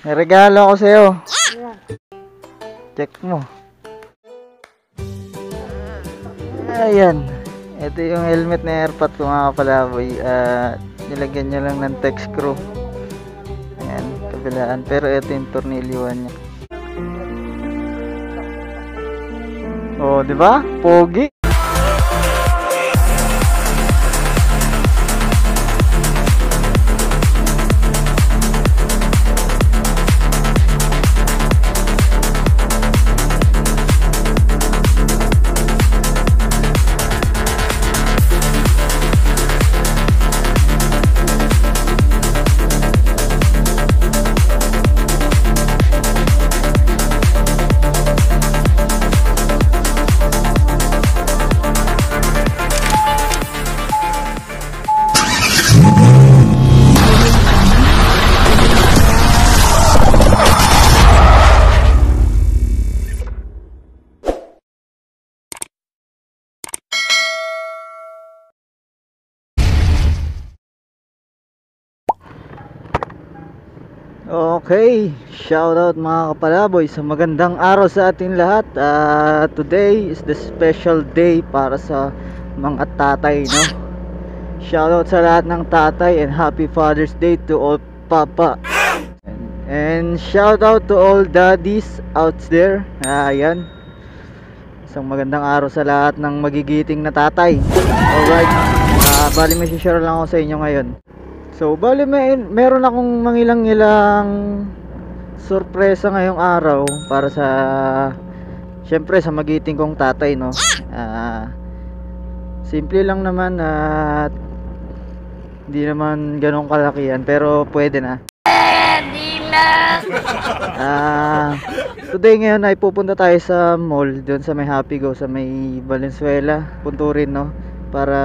May regalo ako sa'yo. Check mo. Ayan. Ito yung helmet na airpot ko mga kapalaboy. Nilagyan niya lang ng tech screw. Ayan, kabilaan. Pero ito yung tornilyuan niya. Oh, di ba? Pogi. Okay, shoutout mga kapalaboy sa magandang araw sa ating lahat. Today is the special day para sa mga tatay, no? Shoutout sa lahat ng tatay and happy Father's Day to all papa. And shoutout to all daddies out there. Ayan. Isang magandang araw sa lahat ng magigiting na tatay. Alright, bali may share lang ako sa inyo ngayon. So, bali meron akong mangilang-ilang sorpresa ngayong araw para sa syempre sa magiting kong tatay, no. Simple lang naman at hindi naman ganong kalakihan pero pwede na. Today ngayon ay pupunta tayo sa mall doon sa may Happy Go sa may Valenzuela, Punturin, no, para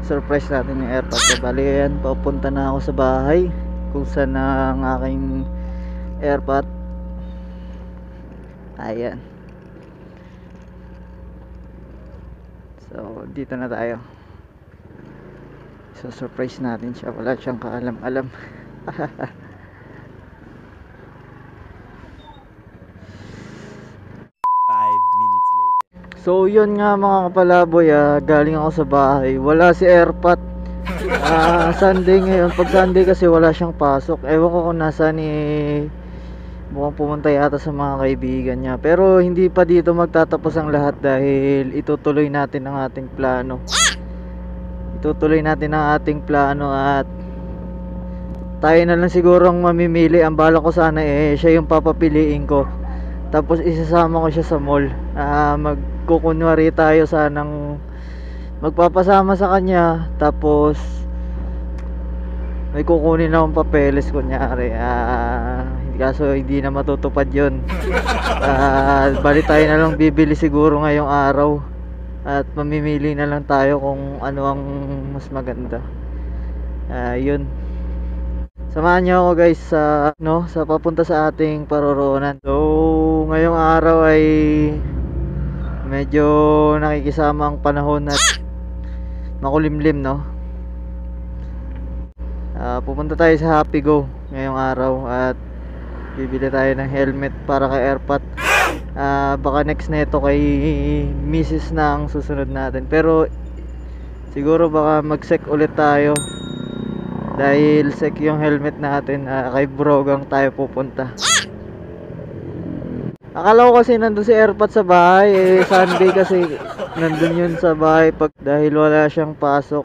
surprise natin yung airpod ko. Bali yan, papunta na ako sa bahay kung saan ang aking airpod. Ayan. So dito na tayo. So surprise natin siya, wala siyang kaalam-alam. So yun nga mga kapalaboy, galing ako sa bahay, wala si airpot. Sunday ngayon, pag Sunday kasi wala siyang pasok. Ewan ko kung nasaan mukhang pumunta yata sa mga kaibigan niya. Pero hindi pa dito magtatapos ang lahat dahil itutuloy natin ang ating plano. Itutuloy natin ang ating plano at tayo na lang siguro ang mamimili. Ang bala ko sana siya yung papapiliin ko. Tapos isasama ko siya sa mall. Magkukunwari tayo sanang magpapasama sa kanya. Tapos may kukunin akong papeles kunyari. Kaso hindi na matutupad yun. Bali tayo na lang bibili siguro ngayong araw. At mamimili na lang tayo kung ano ang mas maganda. Yun. Samahan niyo ako guys sa papunta sa ating paroroonan. So ngayong araw ay medyo nakikisama ang panahon at makulimlim, no. Pupunta tayo sa Happy Go ngayong araw at bibili tayo ng helmet para kay airpot. Baka next na ito kay Mrs. na ang susunod natin, pero siguro baka mag-sec ulit tayo dahil sec yung helmet natin. Kay Brogang tayo pupunta. Akala ko kasi nandun si airpot sa bahay, Sunday kasi nandun yun sa bahay dahil wala siyang pasok.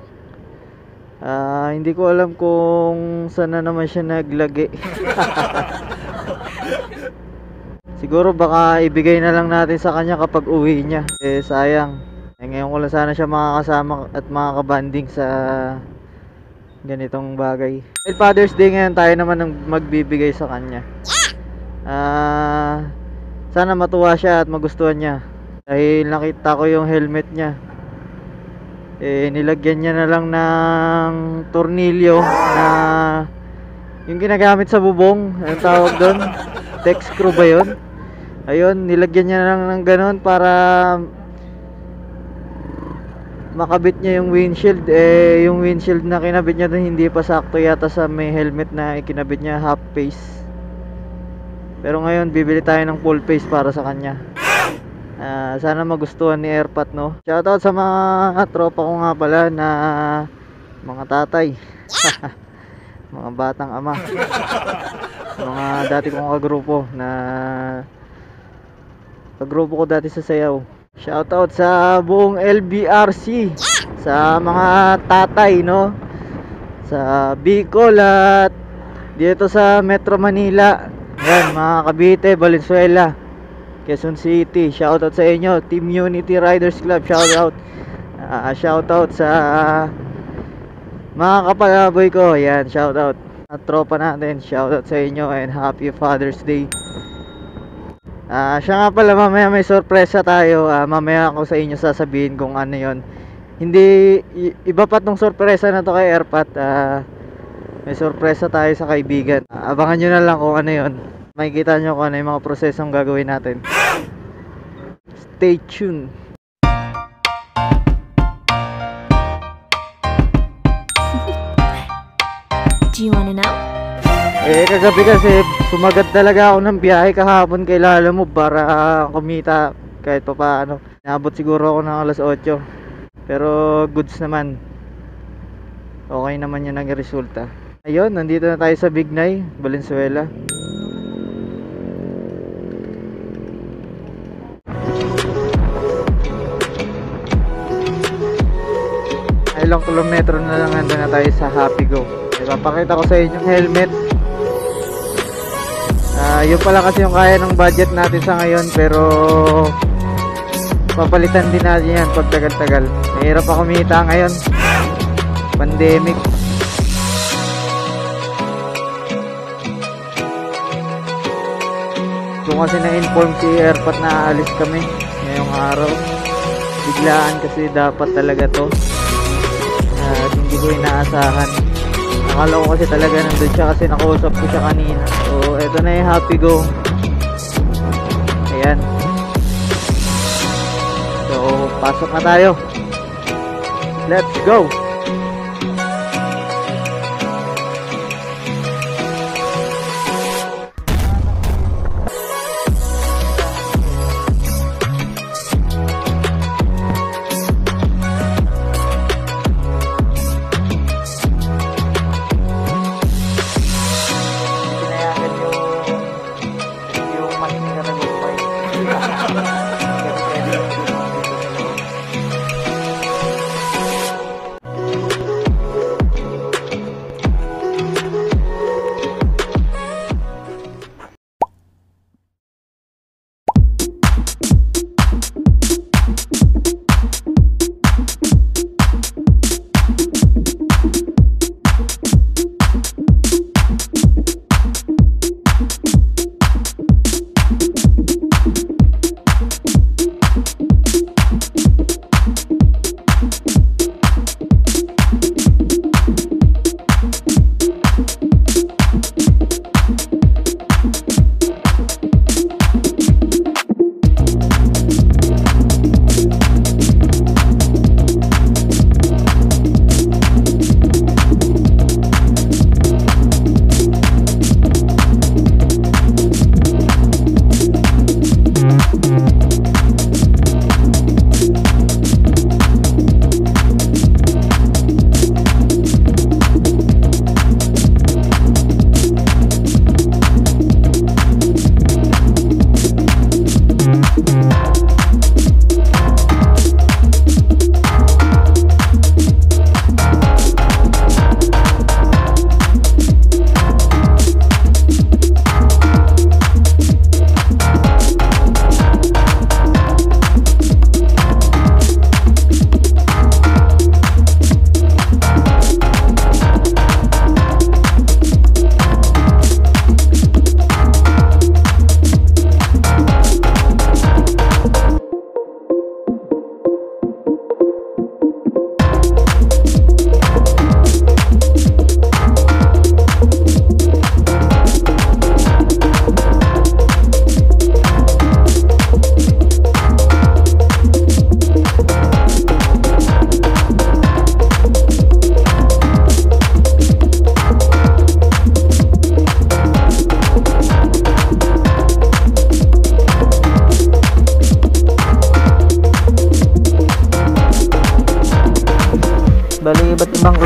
Hindi ko alam kung saan na naman siya naglagi. Siguro baka ibigay na lang natin sa kanya kapag uwi niya. Sayang. Ngayon ko lang sana siya makakasama at makakabanding sa ganitong bagay. Dahil Father's Day ngayon, tayo naman ang magbibigay sa kanya. Sana matuwa siya at magustuhan niya. Dahil nakita ko yung helmet niya. Nilagyan niya na lang ng tornilyo na yung ginagamit sa bubong. Anong tawag doon? Tech screw ba yun? Ayun, nilagyan niya na lang ng ganon para makabit niya yung windshield. Yung windshield na kinabit niya doon hindi pa sakto yata sa may helmet na ikinabit niya half face. Pero ngayon bibili tayo ng full face para sa kanya. Sana magustuhan ni Airpat, no. Shoutout sa mga tropa ko nga pala na mga tatay. Mga batang ama. Mga dati kong kagrupo ko dati sa sayaw. Shoutout sa buong LBRC, sa mga tatay, no, sa Bicol at dito sa Metro Manila. Yan, mga Cavite, Valenzuela, Quezon City. Shoutout sa inyo, Team Unity Riders Club. Shoutout. Shoutout sa mga kapalaboy ko. Yan, shoutout. At tropa natin, shoutout sa inyo and happy Father's Day. Siya nga pala, mamaya may sorpresa tayo. Mamaya ako sa inyo sasabihin kung ano yon. Hindi, iba pa tong sorpresa na to kay Airpat. May sorpresa tayo sa kaibigan. Abangan nyo na lang kung ano yon. Makikita nyo kung ano yung mga prosesong gagawin natin. Stay tuned. Do you wanna know? Kagabi kasi sumagat talaga ako ng biyahe kahapon kay Lala mo para kumita kahit pa paano. Naabot siguro ako ng alas 8. Pero goods naman. Okay naman yung naging resulta. Ayun, nandito na tayo sa Bignay, Valenzuela. Ilang kilometro na lang nandun na tayo sa Happy Go. Ipapakita ko sa inyo yung helmet. Yun pala kasi yung kaya ng budget natin sa ngayon, pero papalitan din natin yan pag tagal-tagal. Mahirap pa kumita ngayon, pandemic. Kung kasi na-inform si Airpat na aalis kami ngayong araw, biglaan kasi dapat talaga to. At hindi ko inaasahan. Akala ko kasi talaga nandun siya kasi nakausap ko siya kanina. So eto na yung Happy Go. Ayan. So pasok na tayo. Let's go.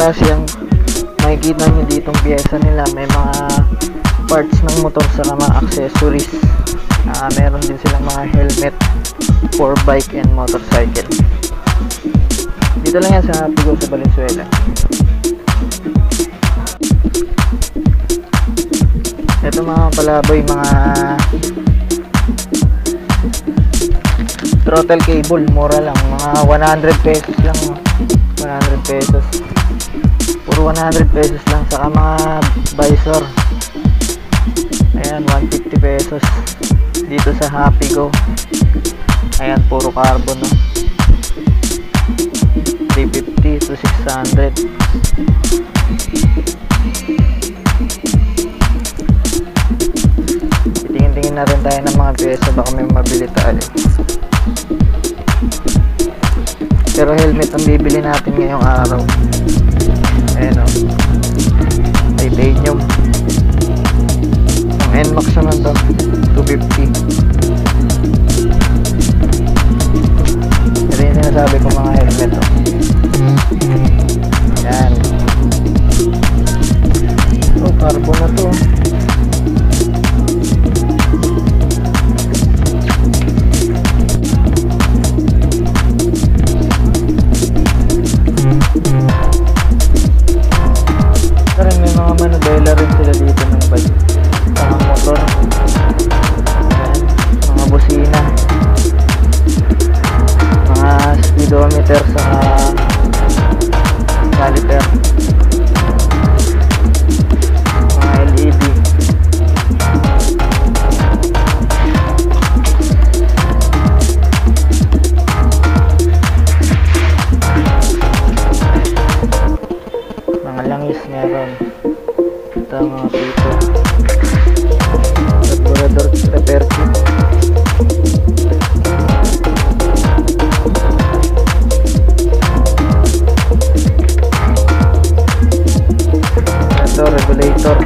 kasi ang makikita nyo ditong pyesa nila, may mga parts ng motor sa mga accessories. Meron din silang mga helmet for bike and motorcycle. Dito lang yan sa Happy Go sa Valenzuela. Ito mga palaboy, mga throttle cable, mura lang, mga 100 pesos lang, 100 pesos, puro 100 pesos lang. Saka mga visor, ayan, 150 pesos dito sa Happy Go. Ayan, puro carbon, no? 350 to 600. Tingin-tingin na rin tayo ng mga pyesa, baka may mabili tayo. Pero helmet ang bibili natin ngayong araw. Ayan, o, titanium. Ang NMAX naman to, 250. Ito yung sinasabi ko, mga helmet, o. Ayan. Oh, carbon na to. Parang may mga manubela rin sila dito ng bike, mga motor. Ayan, mga busina, mga speedometer sa caliper, mga LED. Mga langis meron. Ito mga pito, carburetor repair kit. Ito regulator.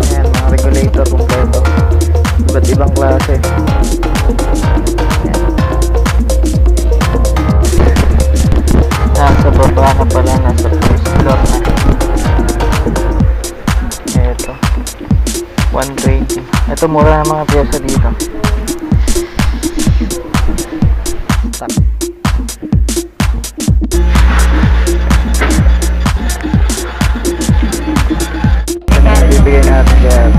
Ayan, mga regulator kompleto, iba't ibang klase. Nasa baba na pala, nasa first floor na. Ito 120. Ito mura na mga pyesa dito. Tak. Ito na bibigyan natin kaya.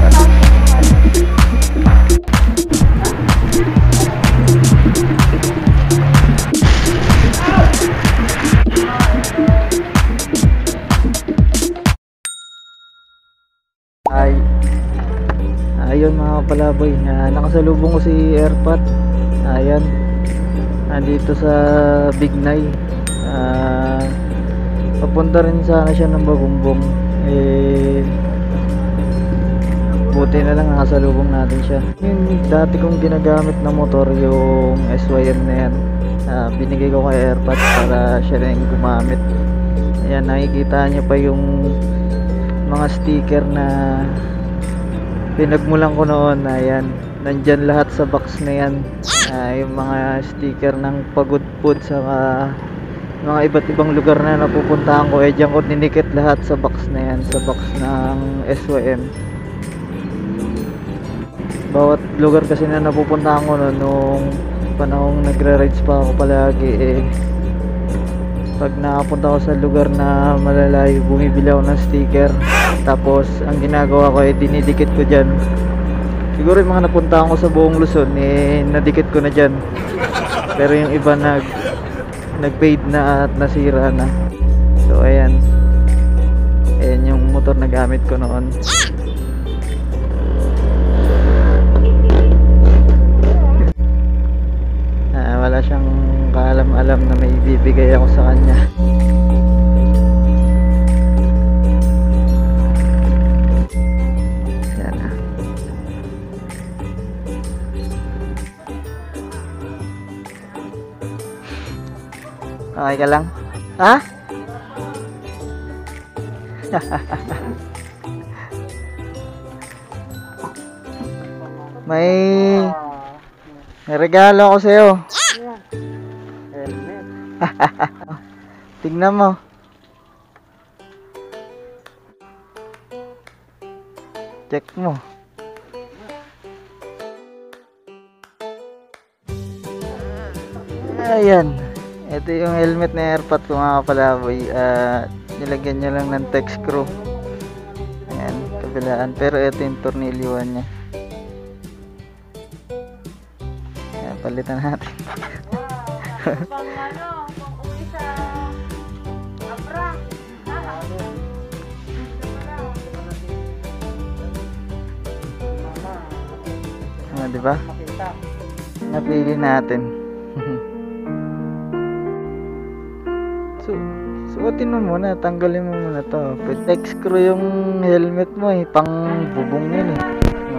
Ayun mga palaboy, nakasalubong ko si Airpat. Ayan, nandito sa Bignay. Papunta rin sana siya ng Bagumbong. Buti na lang nakasalubong natin siya. Yung dati kong ginagamit na motor, yung SYM na yan, binigay ko kay Airpat para siya rin gumamit. Ayan, nakikita niyo pa yung mga sticker na pinagmulan ko noon. Ayan, nandyan lahat sa box na yan. Yung mga sticker ng pagudpud sa mga iba't ibang lugar na napupuntahan ko, dyan ko ninikit lahat sa box na yan, sa box ng SYM. Bawat lugar kasi na napupuntahan ko noon, nung panahong nagre-rides pa ako palagi, pag nakapunta ako sa lugar na malalayo, bumibili ako ng sticker. Tapos ang ginagawa ko, dinidikit ko dyan. Siguro yung mga napunta ko sa buong Luzon, nadikit ko na dyan. Pero yung iba nag-fade na at nasira na. So ayan, ayan yung motor na gamit ko noon. Wala siyang kaalam-alam na may ibibigay ako sa kanya. Yan na. Okay ka lang? Ha? May regalo ako sa'yo. Tignan mo. Check mo. Ayan. Ito yung helmet na airpot ko mga kapalaboy. Nilagyan niya lang ng tech screw. Ayan, kabilaan. Pero ito yung tornilyoan niya. Ayan, palitan natin. Pang uwi sa Abra. Diba? Napili natin. Suotin mo muna, tanggalin mo muna to. Tech screw yung helmet mo eh, pang bubong yun eh. No?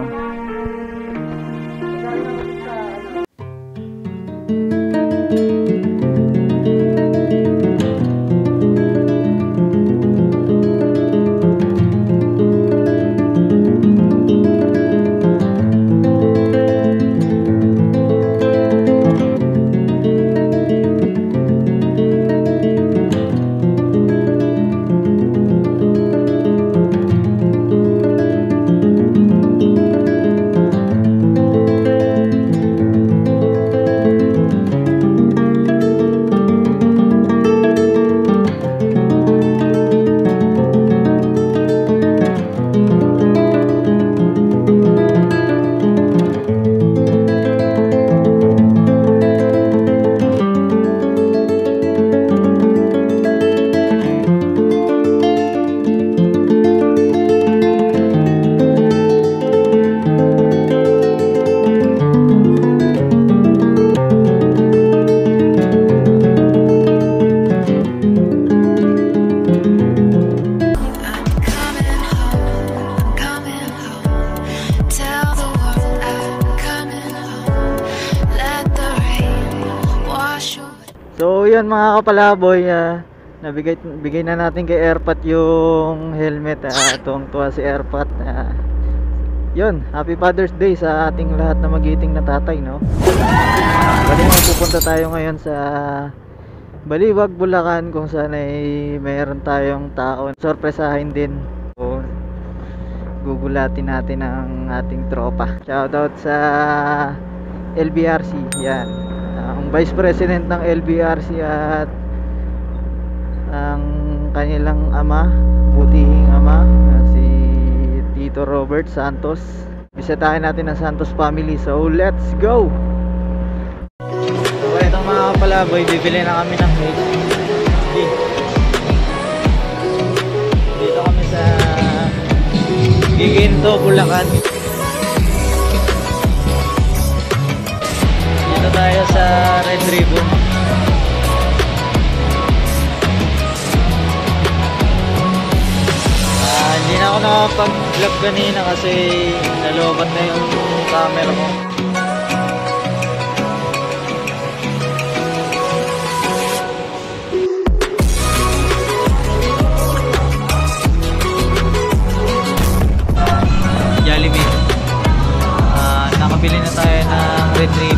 So yun mga kapalaboy, bigay na natin kay Airpat yung helmet. Tuwang-tuwa si Airpat. Yun, Happy Father's Day sa ating lahat na magiting na tatay, no? Bali pupunta tayo ngayon sa Baliwag, Bulacan, kung saan ay mayroon tayong taon. Sorpresahin din. So, gugulatin natin ang ating tropa. Shoutout sa LBRC, yan. Ang Vice President ng LBRC at ang kanilang ama, butihing ama, si Tito Robert Santos. Bisitahin natin ang Santos family. So let's go! So itong mga kapalaboy, bibili na kami ng cake. Dito kami sa Giginto, Bulacan. Dito tayo sa Red Ribbon. Hindi na ako nakapag-vlog kanina kasi nalobat na yung camera ko. Jollibee. Nakabili na tayo ng Red Ribbon.